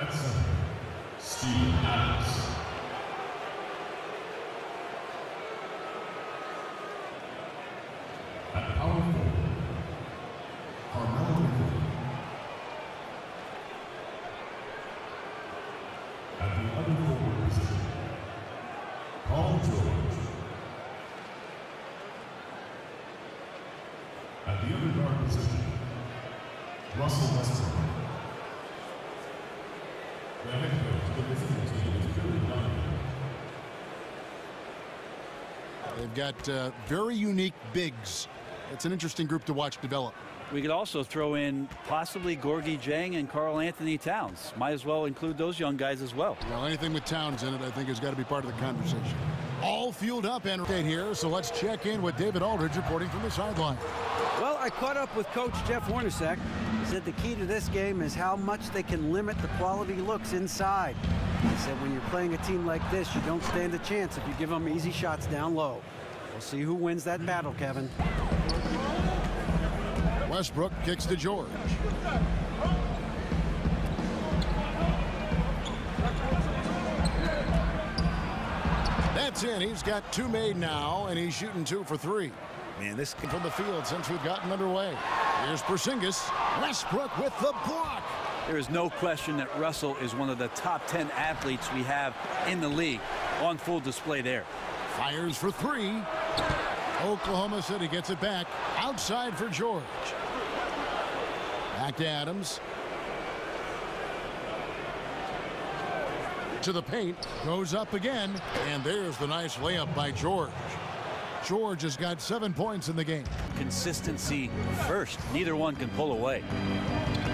At center, Steven Adams. At power forward, Carmelo. At the other forward position, Paul George. At the other guard position, Russell Westbrook. The head coach of the visiting team is Billy Donovan. They've got very unique bigs. It's an interesting group to watch develop. We could also throw in possibly Gorgie Jang and Karl Anthony Towns. Might as well include those young guys as well. Well, anything with Towns in it, I think, has got to be part of the conversation. All fueled up and here, so let's check in with David Aldridge reporting from the sideline. Well, I caught up with Coach Jeff Hornacek. He said the key to this game is how much they can limit the quality looks inside. He said when you're playing a team like this, you don't stand a chance if you give them easy shots down low. We'll see who wins that battle, Kevin. Westbrook kicks to George. That's in. He's got two made now, and he's shooting 2 for 3. Man, this from the field since we've gotten underway. Here's Porzingis. Westbrook with the block. There is no question that Russell is one of the top 10 athletes we have in the league. On full display there. Fires for 3. Oklahoma City gets it back. Outside for George. Back to Adams. To the paint. Goes up again. And there's the nice layup by George. George has got 7 points in the game. Consistency first. Neither one can pull away.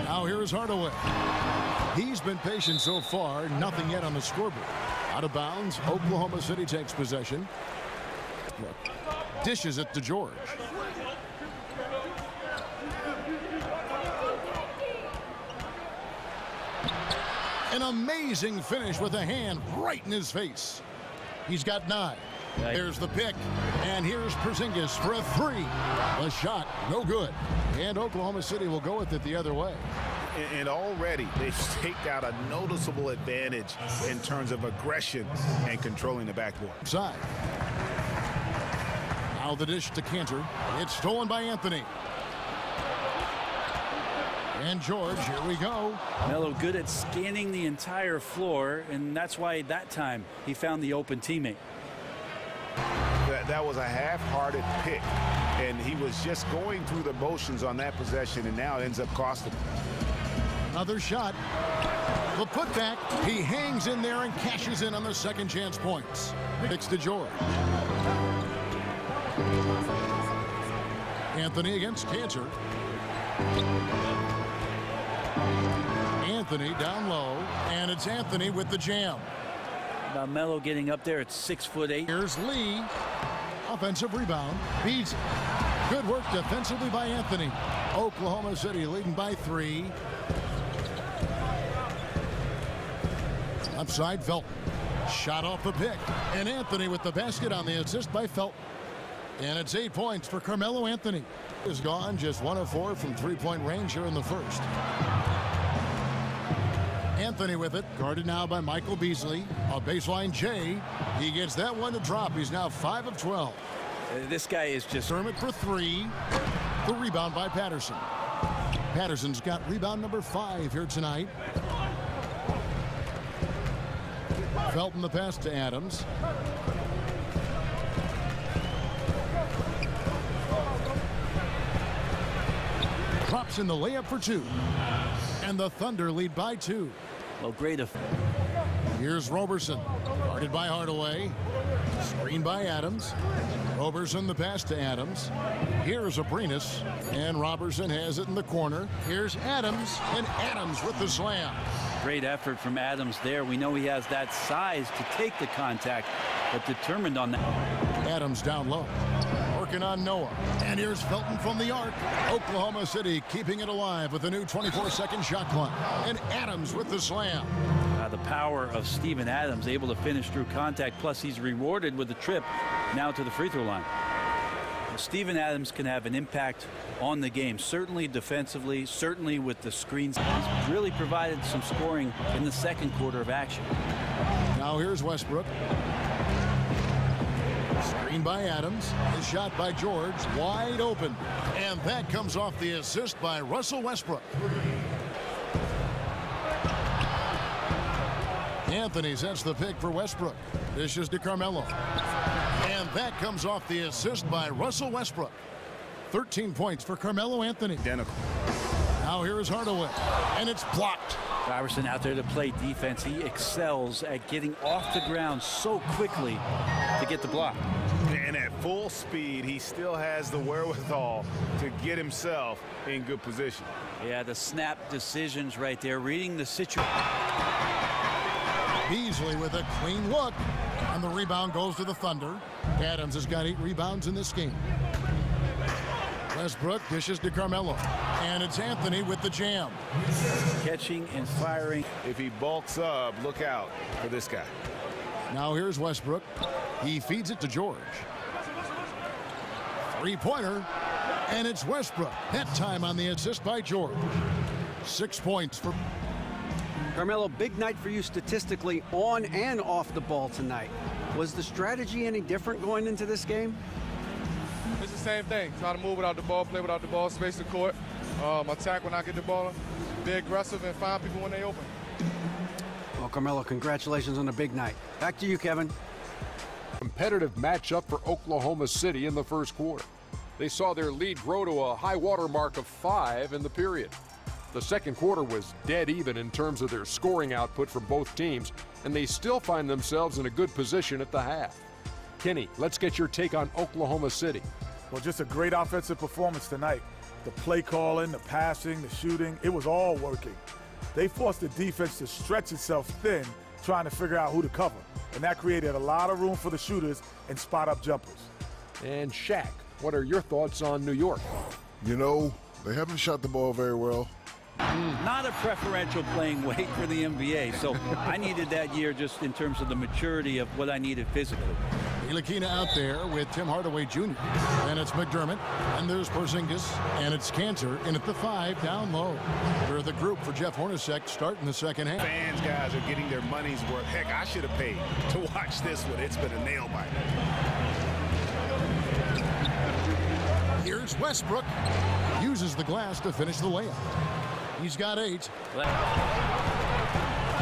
Now here's Hardaway. He's been patient so far. Nothing yet on the scoreboard. Out of bounds. Oklahoma City takes possession. Dishes it to George. An amazing finish with a hand right in his face. He's got 9. There's the pick, and here's Porzingis for a 3. The shot, no good. And Oklahoma City will go with it the other way. And already they've staked out a noticeable advantage in terms of aggression and controlling the backboard. Side. Now the dish to Cantor. It's stolen by Anthony. And George, here we go. Melo good at scanning the entire floor, and that's why that time he found the open teammate. That was a half-hearted pick, and he was just going through the motions on that possession, and now it ends up costing him. Another shot. The putback. He hangs in there and cashes in on the second chance points. Kicks to George. Anthony against Cantor. Anthony down low, and it's Anthony with the jam. Now Melo getting up there at 6'8". Here's Lee. Offensive rebound. Beats. Good work defensively by Anthony. Oklahoma City leading by 3. Upside Felton. Shot off the pick. And Anthony with the basket on the assist by Felton. And it's 8 points for Carmelo Anthony. Is gone just 1 of 4 from three-point range here in the first. Anthony with it, guarded now by Michael Beasley. A baseline J. He gets that one to drop. He's now 5 of 12. This guy is just... Dermott for 3. The rebound by Patterson. Patterson's got rebound number 5 here tonight. Felton the pass to Adams. Drops in the layup for 2. And the Thunder lead by 2. Well, great. Here's Roberson, guarded by Hardaway. Screen by Adams. Roberson the pass to Adams. Here's Abrinas, and Roberson has it in the corner. Here's Adams, and Adams with the slam. Great effort from Adams there. We know he has that size to take the contact, but determined on that. Adams down low. Working on Noah. And here's Felton from the arc. Oklahoma City keeping it alive with a new 24-second shot clock. And Adams with the slam. The power of Steven Adams, able to finish through contact, plus he's rewarded with a trip now to the free throw line. Steven Adams can have an impact on the game, certainly defensively, certainly with the screens. He's really provided some scoring in the second quarter of action. Now here's Westbrook. Screen by Adams. His shot by George. Wide open. And that comes off the assist by Russell Westbrook. Anthony sets the pick for Westbrook. Dishes to Carmelo. And that comes off the assist by Russell Westbrook. 13 points for Carmelo Anthony. Identical. Now here is Hardaway. And it's blocked. Iverson out there to play defense. He excels at getting off the ground so quickly to get the block. And at full speed, he still has the wherewithal to get himself in good position. Yeah, the snap decisions right there, reading the situation. Beasley with a clean look. And the rebound goes to the Thunder. Adams has got 8 rebounds in this game. Westbrook dishes to Carmelo. And it's Anthony with the jam. Catching and firing. If he bulks up, look out for this guy. Now here's Westbrook. He feeds it to George. Three-pointer. And it's Westbrook. That time on the assist by George. 6 points for Carmelo, big night for you statistically on and off the ball tonight. Was the strategy any different going into this game? It's the same thing. Try to move without the ball, play without the ball, space the court, attack when I get the ball, be aggressive, and find people when they open. Well, Carmelo, congratulations on a big night. Back to you, Kevin. Competitive matchup for Oklahoma City in the first quarter. They saw their lead grow to a high water mark of 5 in the period. The second quarter was dead even in terms of their scoring output for both teams, and they still find themselves in a good position at the half. Kenny, let's get your take on Oklahoma City. Well, just a great offensive performance tonight. The play calling, the passing, the shooting, it was all working. They forced the defense to stretch itself thin, trying to figure out who to cover. And that created a lot of room for the shooters and spot-up jumpers. And Shaq, what are your thoughts on New York? You know, they haven't shot the ball very well. Not a preferential playing weight for the NBA, so I needed that year just in terms of the maturity of what I needed physically. Ntilikina out there with Tim Hardaway Jr. And it's McDermott, and there's Porzingis, and it's Cantor in at the 5 down low. They're the group for Jeff Hornacek starting the second half. Fans, guys, are getting their money's worth. Heck, I should have paid to watch this one. It's been a nail biter. Here's Westbrook. Uses the glass to finish the layup. He's got 8.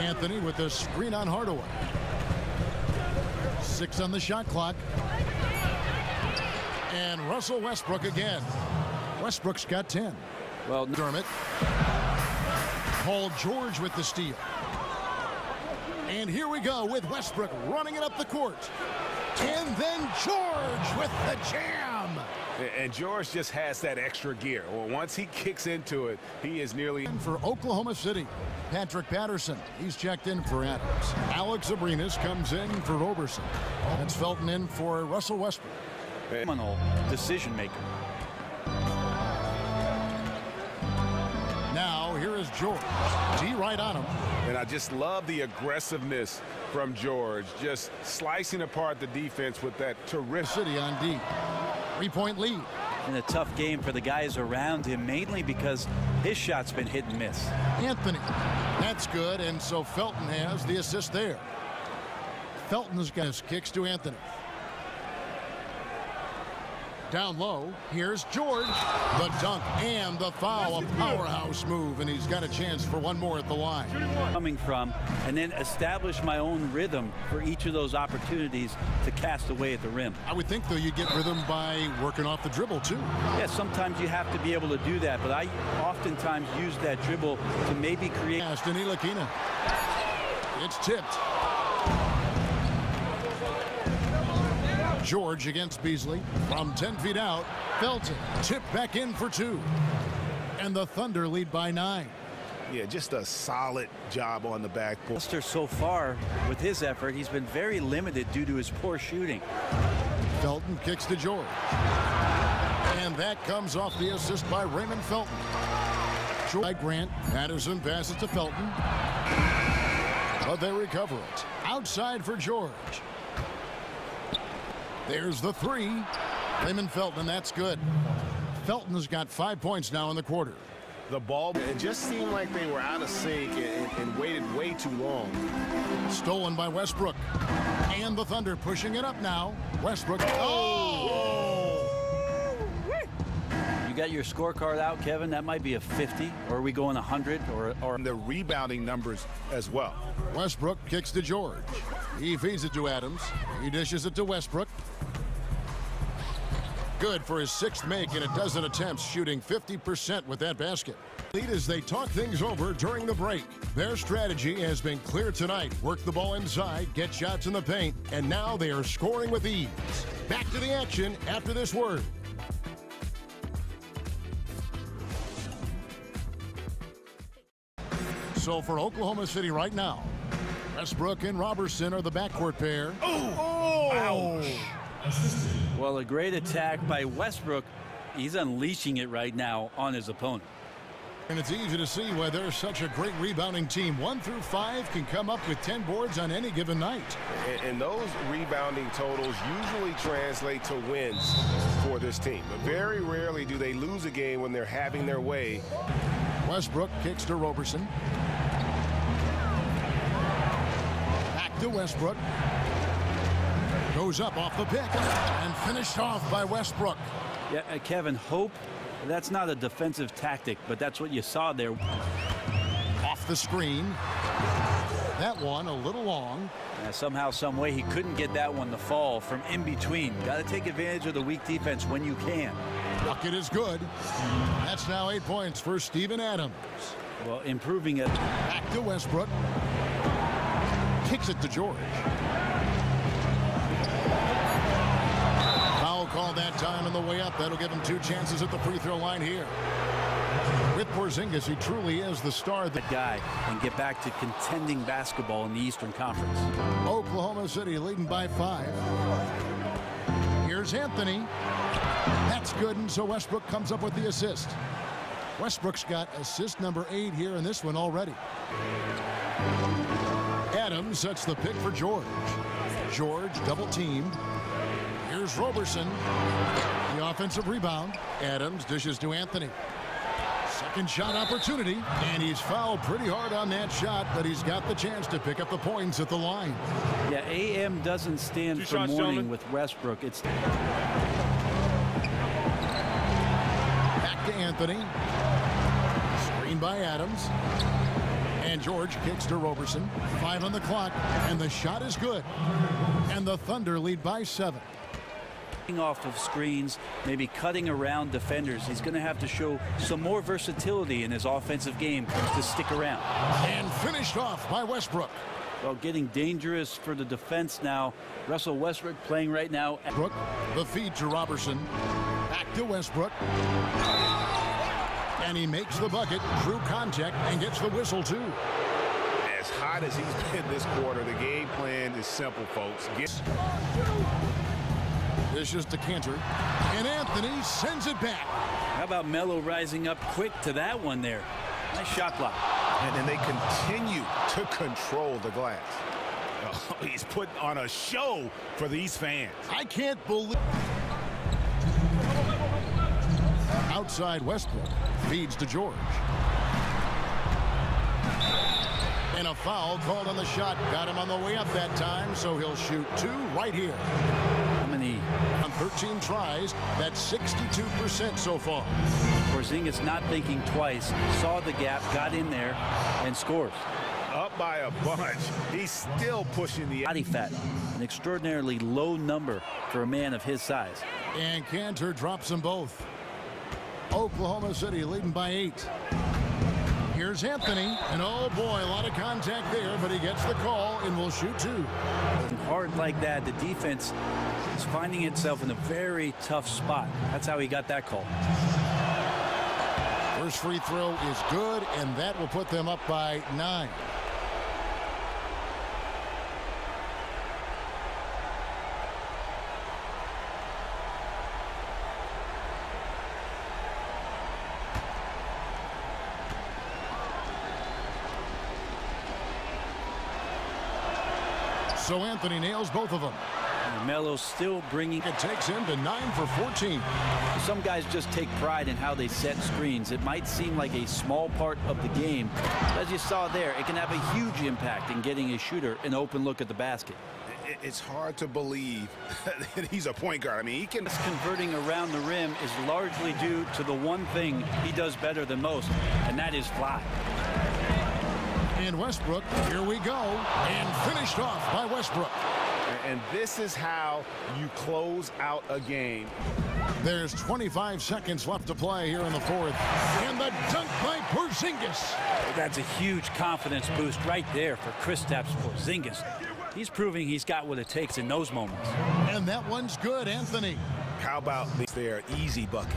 Anthony with the screen on Hardaway. 6 on the shot clock. And Russell Westbrook again. Westbrook's got 10. Well, Dermott. Paul George with the steal. And here we go with Westbrook running it up the court. And then George with the jam. And George just has that extra gear. Well, once he kicks into it, he is nearly... For Oklahoma City, Patrick Patterson. He's checked in for Adams. Alex Abrinas comes in for Roberson. That's Felton in for Russell Westbrook. Phenomenal decision maker. Now here is George. D right on him. And I just love the aggressiveness from George, just slicing apart the defense with that terrific... City on D. 3-point lead. And a tough game for the guys around him, mainly because his shot's been hit and miss. Anthony. That's good, and so Felton has the assist there. Felton's got his kicks to Anthony. Down low, here's George. The dunk and the foul, a powerhouse move, and he's got a chance for one more at the line. Coming from, and then establish my own rhythm for each of those opportunities to cast away at the rim. I would think, though, you get rhythm by working off the dribble, too. Yeah, sometimes you have to be able to do that, but I oftentimes use that dribble to maybe create... Ntilikina. It's tipped. George against Beasley from 10 feet out. Felton tipped back in for 2. And the Thunder lead by 9. Yeah, just a solid job on the backboard. So far, with his effort, he's been very limited due to his poor shooting. Felton kicks to George. And that comes off the assist by Raymond Felton. By Grant. Patterson passes to Felton. But they recover it. Outside for George. There's the 3. Raymond Felton, and that's good. Felton's got 5 points now in the quarter. The ball, it just seemed like they were out of sync and waited way too long. Stolen by Westbrook. And the Thunder pushing it up now. Westbrook. You got your scorecard out, Kevin. That might be a 50, or are we going 100, or the rebounding numbers as well. Westbrook kicks to George. He feeds it to Adams. He dishes it to Westbrook. Good for his 6th make in a dozen attempts, shooting 50% with that basket. Lead as they talk things over during the break. Their strategy has been clear tonight. Work the ball inside, get shots in the paint, and now they are scoring with ease. Back to the action after this word. So for Oklahoma City right now, Westbrook and Robertson are the backcourt pair. Ouch. Well, a great attack by Westbrook. He's unleashing it right now on his opponent. And it's easy to see why they're such a great rebounding team. 1 through 5 can come up with 10 boards on any given night. And those rebounding totals usually translate to wins for this team. But very rarely do they lose a game when they're having their way. Westbrook kicks to Robertson. Back to Westbrook. Goes up off the pick and finished off by Westbrook. Yeah, Kevin, hope that's not a defensive tactic, but that's what you saw there. Off the screen. That one a little long. Somehow, some way, he couldn't get that one to fall from in between. Got to take advantage of the weak defense when you can. Bucket is good. That's now 8 points for Steven Adams. Well, improving it. Back to Westbrook. Kicks it to George. Foul call that time on the way up. That'll give him 2 chances at the free throw line here. With Porzingis, he truly is the star. That guy and get back to contending basketball in the Eastern Conference. Oklahoma City leading by 5. Here's Anthony. That's good, and so Westbrook comes up with the assist. Westbrook's got assist number 8 here in this one already. Adams sets the pick for George. George double teamed. Here's Robertson. The offensive rebound. Adams dishes to Anthony. Second shot opportunity, and he's fouled pretty hard on that shot, but he's got the chance to pick up the points at the line. Yeah, AM doesn't stand for morning gentlemen. with Westbrook. It's back to Anthony. Screen by Adams. And George kicks to Robertson. 5 on the clock, and the shot is good. And the Thunder lead by 7. Off of screens, maybe cutting around defenders. He's going to have to show some more versatility in his offensive game to stick around. And finished off by Westbrook. Well, getting dangerous for the defense now. Russell Westbrook playing right now. Brooke, the feed to Robertson. Back to Westbrook. And he makes the bucket, true contact, and gets the whistle too. As hot as he's been this quarter, the game plan is simple, folks. This is to Cantor, and Anthony sends it back. How about Melo rising up quick to that one there? Nice shot block. And they continue to control the glass. Oh, he's putting on a show for these fans. I can't believe. Outside Westbrook feeds to George. And a foul called on the shot. Got him on the way up that time, so he'll shoot 2 right here. How many? On 13 tries, that's 62% so far. Porzingis not thinking twice, saw the gap, got in there, and scores. Up by a bunch. He's still pushing the body fat. An extraordinarily low number for a man of his size. And Cantor drops them both. Oklahoma City leading by 8. Here's Anthony, and oh boy, a lot of contact there, but he gets the call and will shoot 2. Hard like that, the defense is finding itself in a very tough spot. That's how he got that call. First free throw is good, and that will put them up by 9. So Anthony nails both of them. Carmelo's still bringing. It takes him to 9 for 14. Some guys just take pride in how they set screens. It might seem like a small part of the game, but as you saw there, it can have a huge impact in getting a shooter an open look at the basket. It's hard to believe that he's a point guard. I mean, he can. This converting around the rim is largely due to the one thing he does better than most, and that is fly. And Westbrook, here we go, and finished off by Westbrook. And this is how you close out a game. There's 25 seconds left to play here in the fourth. And the dunk by Porzingis. That's a huge confidence boost right there for Kristaps Porzingis. He's proving he's got what it takes in those moments. And that one's good, Anthony. How about their easy bucket?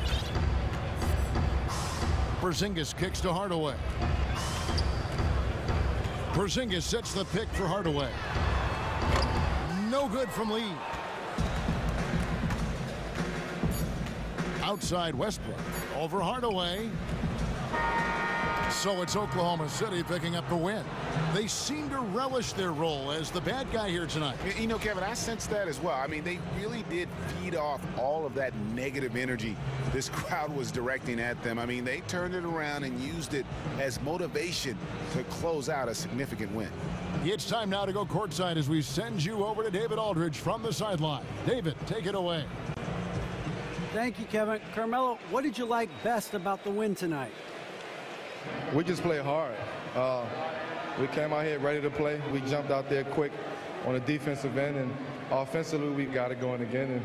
Porzingis kicks to Hardaway. Porzingis sets the pick for Hardaway. No good from Lee. Outside Westbrook. Over Hardaway. So it's Oklahoma City picking up the win. They seem to relish their role as the bad guy here tonight. You know, Kevin, I sense that as well. I mean, they really did feed off all of that negative energy this crowd was directing at them. I mean, they turned it around and used it as motivation to close out a significant win. It's time now to go courtside as we send you over to David Aldridge from the sideline. David, take it away. Thank you, Kevin. Carmelo, what did you like best about the win tonight? We just played hard. We came out here ready to play. We jumped out there quick on the defensive end, and offensively we got it going again. And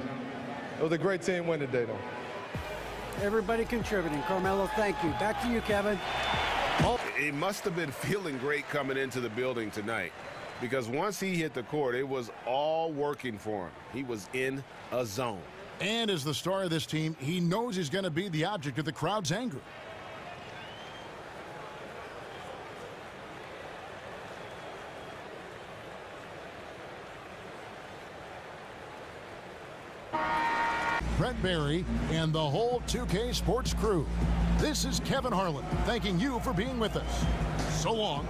it was a great team win today, though. Everybody contributing. Carmelo, thank you. Back to you, Kevin. He must have been feeling great coming into the building tonight, because once he hit the court, it was all working for him. He was in a zone. And as the star of this team, he knows he's going to be the object of the crowd's anger. Brett Barry and the whole 2K Sports crew. This is Kevin Harlan thanking you for being with us. So long.